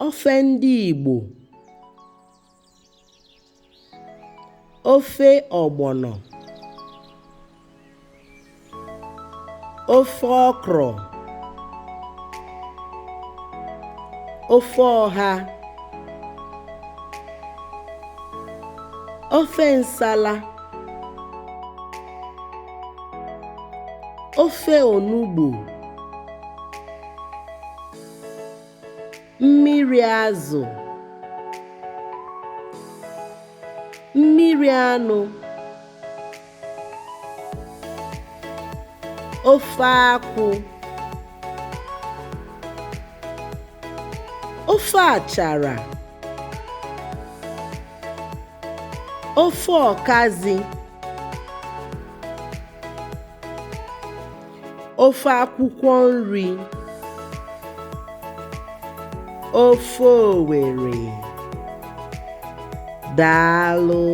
Ofe ndị Igbo, ofe ọgbọnọ, ofe ọkrọ, ofe ọha, ofe nsala, ofe onugbu, mmiri azụ, mmiri anụ, ofe akwụ, ofe achara, ofe ọkazị, ofe akwụkwọ nri, ofe owere. Daalụ.